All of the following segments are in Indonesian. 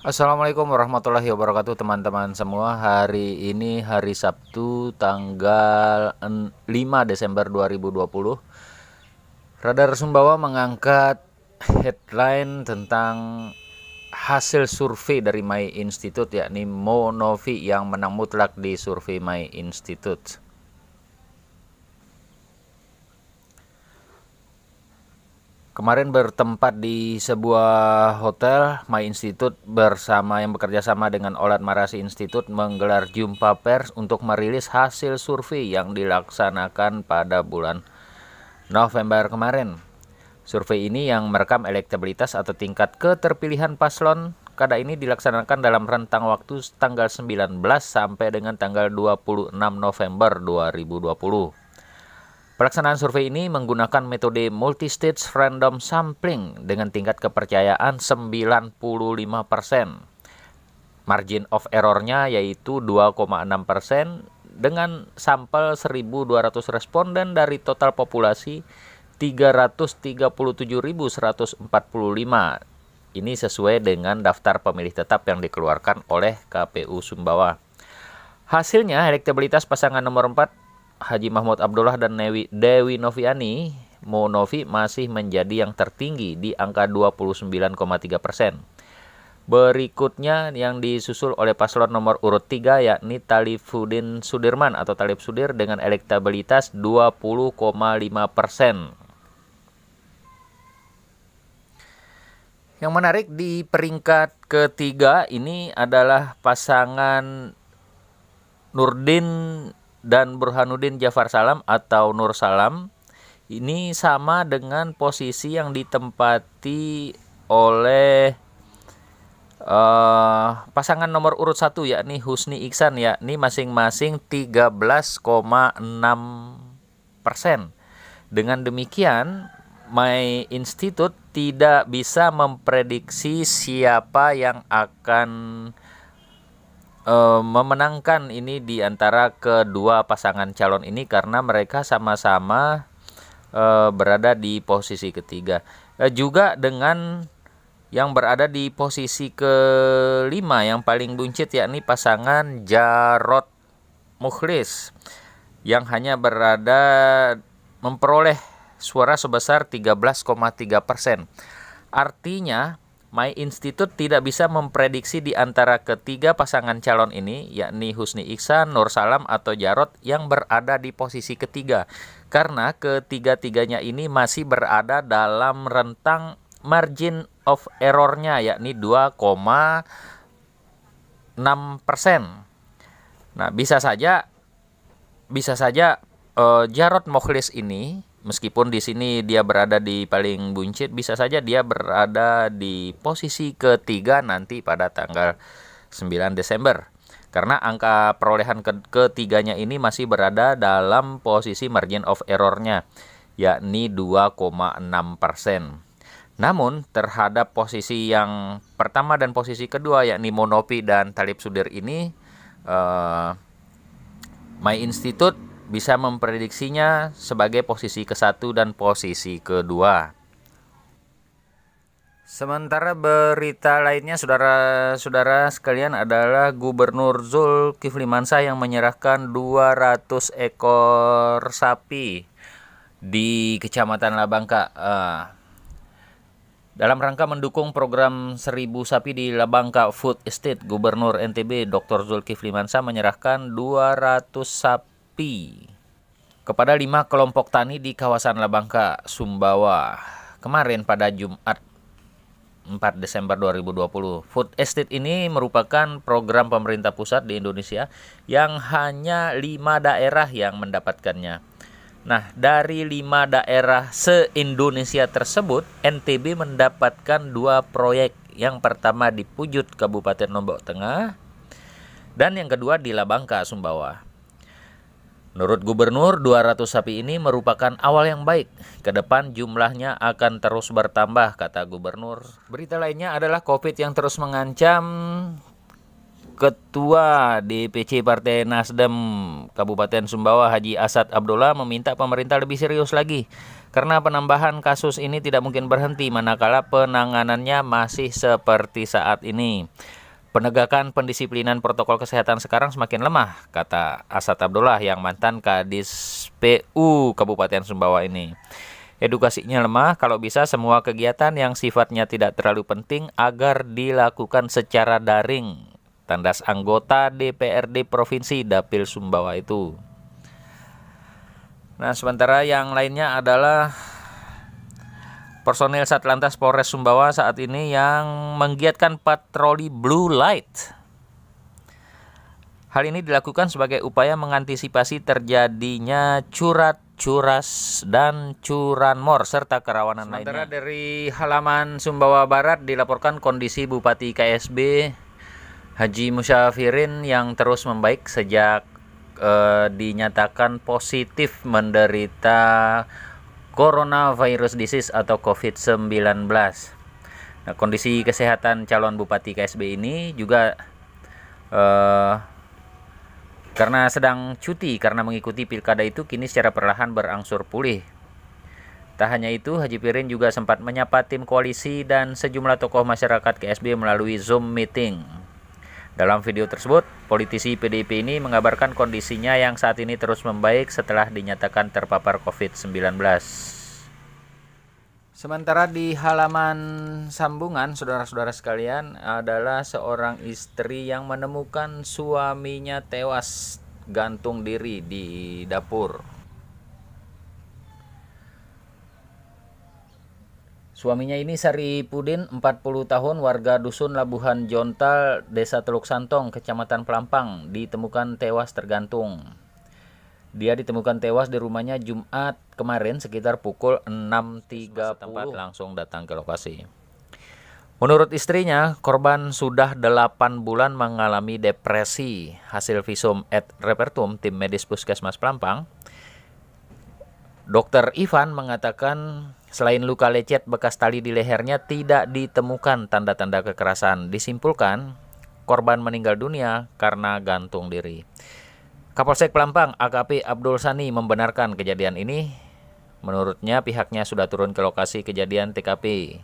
Assalamualaikum warahmatullahi wabarakatuh teman-teman semua. Hari ini hari Sabtu tanggal 5 Desember 2020. Radar Sumbawa mengangkat headline tentang hasil survei dari My Institute, yakni Monovi yang menang mutlak di survei My Institute. Kemarin bertempat di sebuah hotel, My Institute yang bekerja sama dengan Olat Marasi Institute menggelar jumpa pers untuk merilis hasil survei yang dilaksanakan pada bulan November kemarin. Survei ini yang merekam elektabilitas atau tingkat keterpilihan paslon kada ini dilaksanakan dalam rentang waktu tanggal 19 sampai dengan tanggal 26 November 2020. Pelaksanaan survei ini menggunakan metode multi-stage random sampling dengan tingkat kepercayaan 95%. Margin of error-nya yaitu 2,6% dengan sampel 1.200 responden dari total populasi 337.145. Ini sesuai dengan daftar pemilih tetap yang dikeluarkan oleh KPU Sumbawa. Hasilnya, elektabilitas pasangan nomor 4 Haji Mahmud Abdullah dan Dewi Noviani Monovi masih menjadi yang tertinggi di angka 29,3%. Berikutnya yang disusul oleh paslon nomor urut 3 yakni Talifuddin Sudirman atau Talib Sudir dengan elektabilitas 20,5%. Yang menarik di peringkat ketiga ini adalah pasangan Nurdin dan Burhanuddin Jafar Salam atau Nur Salam. Ini sama dengan posisi yang ditempati oleh pasangan nomor urut 1 yakni Husni Iksan, yakni masing-masing 13,6%. Dengan demikian, My Institute tidak bisa memprediksi siapa yang akan memenangkan ini di antara kedua pasangan calon ini karena mereka sama-sama berada di posisi ketiga. Juga dengan yang berada di posisi kelima yang paling buncit yakni pasangan Jarod Mukhlis yang hanya memperoleh suara sebesar 13,3%. Artinya My Institute tidak bisa memprediksi di antara ketiga pasangan calon ini, yakni Husni Iksan, Nur Salam, atau Jarod yang berada di posisi ketiga. Karena ketiga-tiganya ini masih berada dalam rentang margin of error-nya, yakni 2,6%. Nah, bisa saja Jarod Mukhlis ini, meskipun di sini dia berada di paling buncit, bisa saja dia berada di posisi ketiga nanti pada tanggal 9 Desember. Karena angka perolehan ketiganya ini masih berada dalam posisi margin of error-nya, yakni 2,6%. Namun, terhadap posisi yang pertama dan posisi kedua, yakni Monovi dan Talib Sudir ini, My Institute bisa memprediksinya sebagai posisi ke-1 dan posisi kedua. Sementara berita lainnya, saudara-saudara sekalian, adalah Gubernur Zulkifli Mansyah yang menyerahkan 200 ekor sapi di Kecamatan Labangka. Dalam rangka mendukung program 1000 sapi di Labangka Food Estate, Gubernur NTB Dr. Zulkifli Mansyah menyerahkan 200 sapi kepada 5 kelompok tani di kawasan Labangka, Sumbawa kemarin pada Jumat 4 Desember 2020. Food Estate ini merupakan program pemerintah pusat di Indonesia yang hanya 5 daerah yang mendapatkannya. Nah, dari 5 daerah se-Indonesia tersebut, NTB mendapatkan 2 proyek. Yang pertama di Pujut, Kabupaten Lombok Tengah, dan yang kedua di Labangka, Sumbawa. Menurut Gubernur, 200 sapi ini merupakan awal yang baik. Ke depan jumlahnya akan terus bertambah, kata Gubernur. Berita lainnya adalah COVID yang terus mengancam Ketua DPC Partai Nasdem Kabupaten Sumbawa Haji Asad Abdullah meminta pemerintah lebih serius lagi karena penambahan kasus ini tidak mungkin berhenti manakala penanganannya masih seperti saat ini. Penegakan pendisiplinan protokol kesehatan sekarang semakin lemah, kata Asad Abdullah yang mantan Kadis PU Kabupaten Sumbawa ini. Edukasinya lemah, kalau bisa semua kegiatan yang sifatnya tidak terlalu penting agar dilakukan secara daring. Tandas anggota DPRD Provinsi Dapil Sumbawa itu. Nah, sementara yang lainnya adalah personil Satlantas Polres Sumbawa saat ini yang menggiatkan patroli Blue Light. Hal ini dilakukan sebagai upaya mengantisipasi terjadinya curas dan curanmor serta kerawanan lainnya. Sementara dari halaman Sumbawa Barat dilaporkan kondisi Bupati KSB Haji Musyafirin yang terus membaik sejak dinyatakan positif menderita coronavirus disease atau COVID-19. Nah, kondisi kesehatan calon Bupati KSB ini juga karena sedang cuti karena mengikuti pilkada itu kini secara perlahan berangsur pulih. Tak hanya itu, Haji Pirin juga sempat menyapa tim koalisi dan sejumlah tokoh masyarakat KSB melalui Zoom meeting. Dalam video tersebut, politisi PDIP ini mengabarkan kondisinya yang saat ini terus membaik setelah dinyatakan terpapar COVID-19. Sementara di halaman sambungan, saudara-saudara sekalian, adalah seorang istri yang menemukan suaminya tewas gantung diri di dapur. Suaminya ini Saripudin, 40 tahun, warga dusun Labuhan Jontal, Desa Teluk Santong, Kecamatan Pelampang, ditemukan tewas tergantung. Dia ditemukan tewas di rumahnya Jumat kemarin sekitar pukul 6.30. Tempat langsung datang ke lokasi. Menurut istrinya, korban sudah 8 bulan mengalami depresi. Hasil visum et repertum tim medis Puskesmas Pelampang, Dr. Ivan mengatakan selain luka lecet bekas tali di lehernya tidak ditemukan tanda-tanda kekerasan. Disimpulkan korban meninggal dunia karena gantung diri. Kapolsek Pelampang AKP Abdul Sani membenarkan kejadian ini. Menurutnya pihaknya sudah turun ke lokasi kejadian TKP.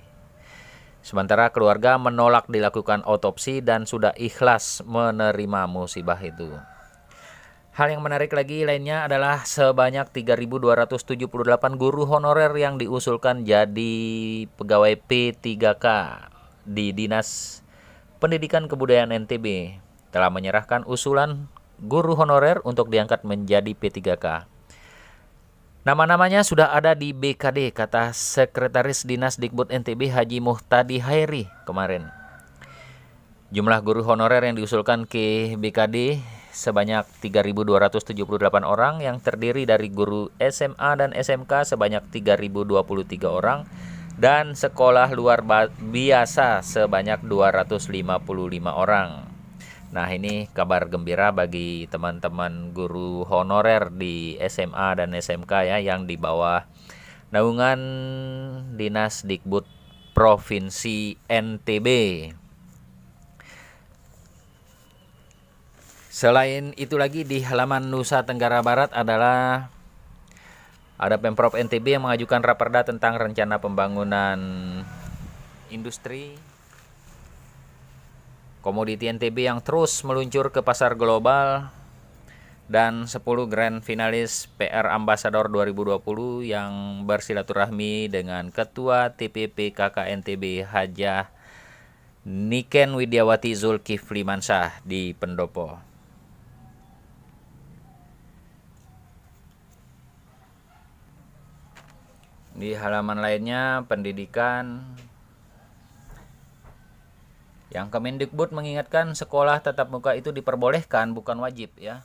Sementara keluarga menolak dilakukan otopsi dan sudah ikhlas menerima musibah itu. Hal yang menarik lagi lainnya adalah sebanyak 3.278 guru honorer yang diusulkan jadi pegawai P3K di Dinas Pendidikan Kebudayaan NTB telah menyerahkan usulan guru honorer untuk diangkat menjadi P3K. Nama-namanya sudah ada di BKD, kata Sekretaris Dinas Dikbud NTB Haji Muhtadi Hairi kemarin. Jumlah guru honorer yang diusulkan ke BKD sebanyak 3.278 orang yang terdiri dari guru SMA dan SMK sebanyak 3.023 orang dan sekolah luar biasa sebanyak 255 orang. Nah, ini kabar gembira bagi teman-teman guru honorer di SMA dan SMK ya yang di bawah naungan Dinas Dikbud Provinsi NTB. Selain itu lagi di halaman Nusa Tenggara Barat ada Pemprov NTB yang mengajukan raperda tentang rencana pembangunan industri komoditi NTB yang terus meluncur ke pasar global dan 10 grand finalis PR Ambassador 2020 yang bersilaturahmi dengan Ketua TPP KKNTB Hajah Niken Widiawati Zulkifli Mansyah di Pendopo. Di halaman lainnya, pendidikan yang Kemendikbud mengingatkan sekolah tatap muka itu diperbolehkan, bukan wajib ya.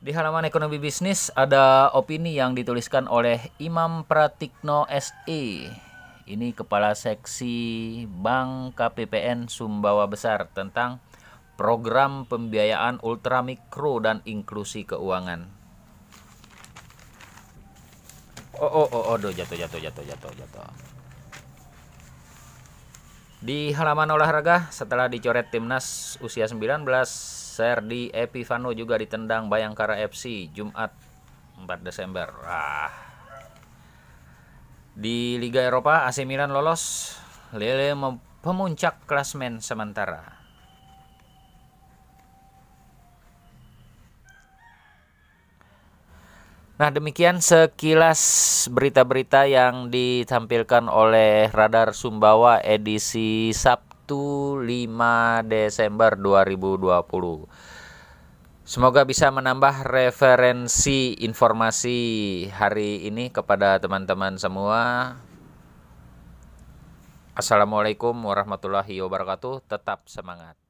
Di halaman ekonomi bisnis ada opini yang dituliskan oleh Imam Pratikno SE. Ini Kepala Seksi Bank KPPN Sumbawa Besar tentang program pembiayaan ultramikro dan inklusi keuangan. Jatuh. Di halaman olahraga, setelah dicoret timnas usia 19, Serdi Epivano juga ditendang Bayangkara FC Jumat 4 Desember. Di Liga Eropa, AC Milan lolos, Lille pemuncak klasmen sementara. Nah, demikian sekilas berita-berita yang ditampilkan oleh Radar Sumbawa edisi Sabtu 5 Desember 2020. Semoga bisa menambah referensi informasi hari ini kepada teman-teman semua. Assalamualaikum warahmatullahi wabarakatuh. Tetap semangat.